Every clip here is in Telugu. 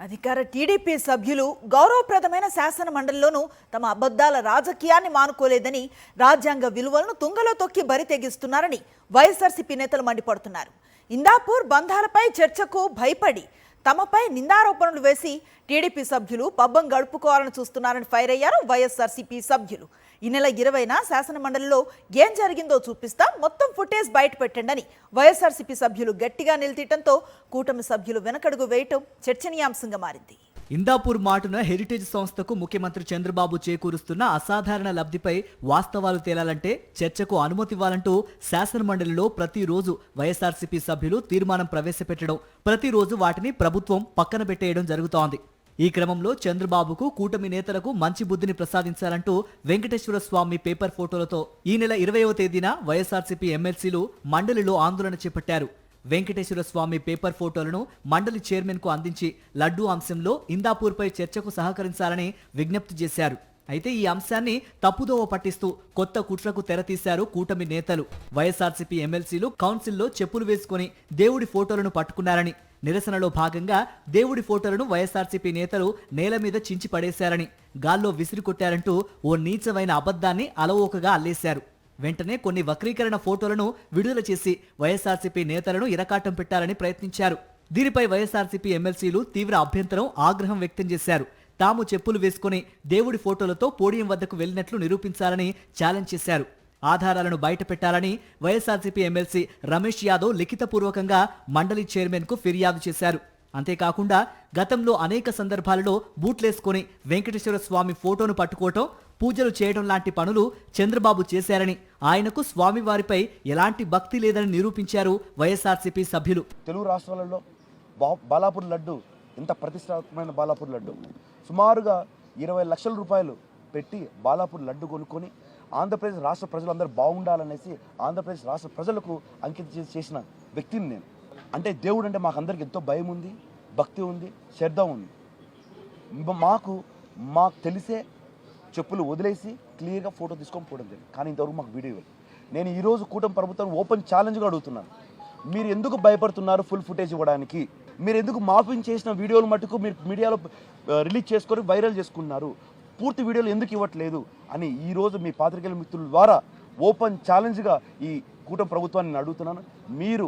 అధికార టీడీపీ సభ్యులు గౌరవప్రదమైన శాసన మండలిలోనూ తమ అబద్ధాల రాజకీయాన్ని మానుకోలేదని, రాజ్యాంగ విలువలను తుంగలో తొక్కి బరి తెగిస్తున్నారని వైఎస్ఆర్సీపీ నేతలు మండిపడుతున్నారు. ఇందాపూర్ బంధాలపై చర్చకు భయపడి తమపై నిందారోపణలు వేసి టీడీపీ సభ్యులు పబ్బం గడుపుకోవాలని చూస్తున్నారని ఫైర్ అయ్యారు వైఎస్ఆర్సీపీ సభ్యులు. ఈ నెల 20న శాసన మండలిలో ఏం జరిగిందో చూపిస్తా, మొత్తం ఫుటేజ్ బయట పెట్టండి అని వైఎస్ఆర్సీపీ సభ్యులు గట్టిగా నిలదీయడంతో కూటమి సభ్యులు వెనకడుగు వేయటం చర్చనీయాంశంగా మారింది. ఇందాపూర్ మాటున హెరిటేజ్ సంస్థకు ముఖ్యమంత్రి చంద్రబాబు చేకూరుస్తున్న అసాధారణ లబ్ధిపై వాస్తవాలు తేలాలంటే చర్చకు అనుమతివ్వాలంటూ శాసనమండలిలో ప్రతిరోజు వైఎస్ఆర్సీపీ సభ్యులు తీర్మానం ప్రవేశపెట్టడం, ప్రతిరోజు వాటిని ప్రభుత్వం పక్కన పెట్టేయడం జరుగుతోంది. ఈ క్రమంలో చంద్రబాబుకు కూటమి నేతలకు మంచి బుద్ధిని ప్రసాదించాలంటూ వెంకటేశ్వర స్వామి పేపర్ ఫోటోలతో ఈ నెల 20వ తేదీన వైఎస్ఆర్సీపీ ఎమ్మెల్సీలు మండలిలో ఆందోళన చేపట్టారు. వెంకటేశ్వర స్వామి పేపర్ ఫోటోలను మండలి చైర్మన్ కు అందించి లడ్డూ అంశంలో ఇందాపూర్పై చర్చకు సహకరించాలని విజ్ఞప్తి చేశారు. అయితే ఈ అంశాన్ని తప్పుదోవ పట్టిస్తూ కొత్త కుట్రకు తెరతీశారు కూటమి నేతలు. వైఎస్ఆర్సీపీ ఎమ్మెల్సీలు కౌన్సిల్లో చెప్పులు వేసుకుని దేవుడి ఫోటోలను పట్టుకున్నారని, నిరసనలో భాగంగా దేవుడి ఫోటోలను వైఎస్ఆర్సీపీ నేతలు నేల మీద చించి పడేశారని, గాల్లో విసిరికొట్టారంటూ ఓ నీచమైన అబద్ధాన్ని అలవోకగా అల్లేశారు. వెంటనే కొన్ని వక్రీకరణ ఫోటోలను విడుదల చేసి వైఎస్ఆర్సీపీ నేతలను ఇరకాటం పెట్టాలని ప్రయత్నించారు. దీనిపై వైఎస్ఆర్సీపీ ఎమ్మెల్సీలు తీవ్ర అభ్యంతరం, ఆగ్రహం వ్యక్తం చేశారు. తాము చెప్పులు వేసుకుని దేవుడి ఫోటోలతో పోడియం వద్దకు వెళ్లినట్లు నిరూపించాలని ఛాలెంజ్ చేశారు. ఆధారాలను బయట పెట్టాలని వైఎస్ఆర్సీపీ ఎమ్మెల్సీ రమేష్ యాదవ్ లిఖితపూర్వకంగా మండలి చైర్మన్ కు ఫిర్యాదు చేశారు. అంతేకాకుండా గతంలో అనేక సందర్భాలలో బూట్లేసుకుని వెంకటేశ్వర స్వామి ఫోటోను పట్టుకోవటం, పూజలు చేయడం లాంటి పనులు చంద్రబాబు చేశారని, ఆయనకు స్వామివారిపై ఎలాంటి భక్తి లేదని నిరూపించారు వైఎస్ఆర్సీపీ సభ్యులు. తెలుగు రాష్ట్రాలలో బాలాపూర్ లడ్డు ఇంత ప్రతిష్టాత్మకమైన బాలాపూర్ లడ్డు సుమారుగా 20 లక్షల రూపాయలు పెట్టి బాలాపూర్ లడ్డు కొనుక్కొని ఆంధ్రప్రదేశ్ రాష్ట్ర ప్రజలందరూ బాగుండాలనేసి ఆంధ్రప్రదేశ్ రాష్ట్ర ప్రజలకు అంకితం చేసిన వ్యక్తిని నేను. అంటే దేవుడు అంటే మాకు అందరికి ఎంతో భయం ఉంది, భక్తి ఉంది, శ్రద్ధ ఉంది. మాకు తెలిసే చెప్పులు వదిలేసి క్లియర్గా ఫోటో తీసుకొని పోవడం జరిగింది. కానీ ఇంతవరకు మాకు వీడియో ఇవ్వాలి. నేను ఈరోజు కూటమి ప్రభుత్వం ఓపెన్ ఛాలెంజ్గా అడుగుతున్నాను, మీరు ఎందుకు భయపడుతున్నారు ఫుల్ ఫుటేజ్ ఇవ్వడానికి? మీరు ఎందుకు మాఫింగ్ చేసిన వీడియోలు మటుకు మీరు మీడియాలో రిలీజ్ చేసుకొని వైరల్ చేసుకున్నారు? పూర్తి వీడియోలు ఎందుకు ఇవ్వట్లేదు అని ఈరోజు మీ పాత్రికేయుల మిత్రుల ద్వారా ఓపెన్ ఛాలెంజ్గా ఈ కూటమి ప్రభుత్వాన్ని నేను అడుగుతున్నాను. మీరు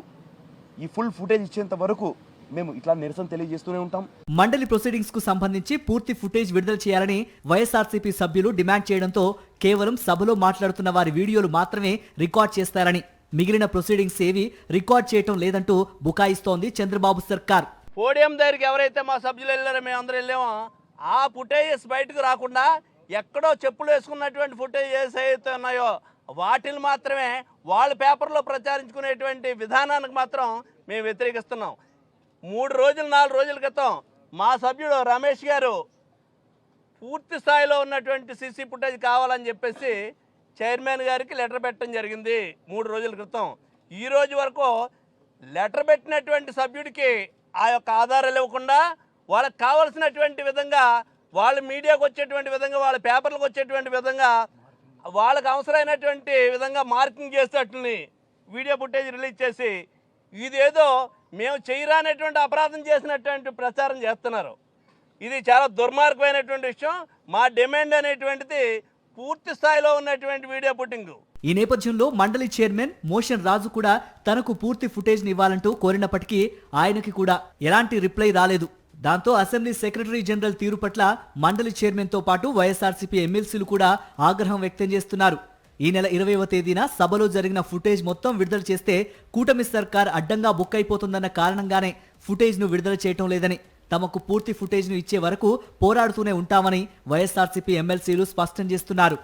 ఈ ఫుల్ ఫుటేజ్ ఇచ్చేంత వరకు మేము ఇట్లా నిరసన తెలియజేస్తూనే ఉంటాం. మండలి ప్రొసీడింగ్స్ కు సంబంధించి పూర్తి ఫుటేజ్ విడుదల చేయాలని వైఎస్ఆర్సీపీ సభ్యులు డిమాండ్ చేయడంతో కేవలం సభలో మాట్లాడుతున్న వారి వీడియోలు మాత్రమే రికార్డ్ చేస్తారని, మిగిలిన ప్రొసీడింగ్స్ ఏవి రికార్డ్ చేయటం లేదంటూ బుకాయిస్తోంది చంద్రబాబు సర్కార్. పోడియం దగ్గరికి ఎవరైతే మా సభ్యులు వెళ్ళారో మేము అందరూ వెళ్ళామో ఆ ఫుటేజెస్ బయటకు రాకుండా ఎక్కడో చెప్పులు వేసుకున్నటువంటి ఫుటేజెస్ ఏవైతే ఉన్నాయో వాటిని మాత్రమే వాళ్ళ పేపర్లో ప్రచారించుకునేటువంటి విధానానికి మాత్రం మేము వ్యతిరేకిస్తున్నాం. 3 రోజులు 4 రోజుల క్రితం మా సభ్యుడు రమేష్ గారు పూర్తి స్థాయిలో ఉన్నటువంటి సీసీ ఫుటేజ్ కావాలని చెప్పేసి చైర్మన్ గారికి లెటర్ పెట్టడం జరిగింది 3 రోజుల క్రితం. ఈ రోజు వరకు లెటర్ పెట్టినటువంటి సభ్యుడికి ఆ యొక్క ఆధారాలు ఇవ్వకుండా వాళ్ళకి కావాల్సినటువంటి విధంగా, వాళ్ళ మీడియాకు వచ్చేటువంటి విధంగా, వాళ్ళ పేపర్లకు వచ్చేటువంటి విధంగా, వాళ్ళకు అవసరమైనటువంటి విధంగా మార్కింగ్ చేసేటట్లని వీడియో ఫుటేజ్ రిలీజ్ చేసి ఇదేదో మేము చేయరానటువంటి అపరాధం చేసినటువంటి ప్రచారం చేస్తున్నారు. ఇది చాలా దుర్మార్గమైనటువంటి విషయం. మా డిమాండ్ అనేటువంటిది పూర్తి స్థాయిలో ఉన్నటువంటి వీడియో పుట్టింగ్. ఈ నేపథ్యంలో మండలి చైర్మన్ మోషన్ రాజు కూడా తనకు పూర్తి ఫుటేజ్ ఇవ్వాలంటూ కోరినప్పటికీ ఆయనకి కూడా ఎలాంటి రిప్లై రాలేదు. దాంతో అసెంబ్లీ సెక్రటరీ జనరల్ తీరు పట్ల మండలి చైర్మన్ తో పాటు వైఎస్ఆర్సీపీ ఎమ్మెల్సీలు కూడా ఆగ్రహం వ్యక్తం చేస్తున్నారు. ఈ నెల 20వ తేదీన సభలో జరిగిన ఫుటేజ్ మొత్తం విడుదల చేస్తే కూటమి సర్కార్ అడ్డంగా బుక్ అయిపోతుందన్న కారణంగానే ఫుటేజ్ ను విడుదల చేయటం లేదని, తమకు పూర్తి ఫుటేజ్ ను ఇచ్చే వరకు పోరాడుతూనే ఉంటామని వైఎస్ఆర్సీపీ ఎమ్మెల్సీలు స్పష్టం చేస్తున్నారు.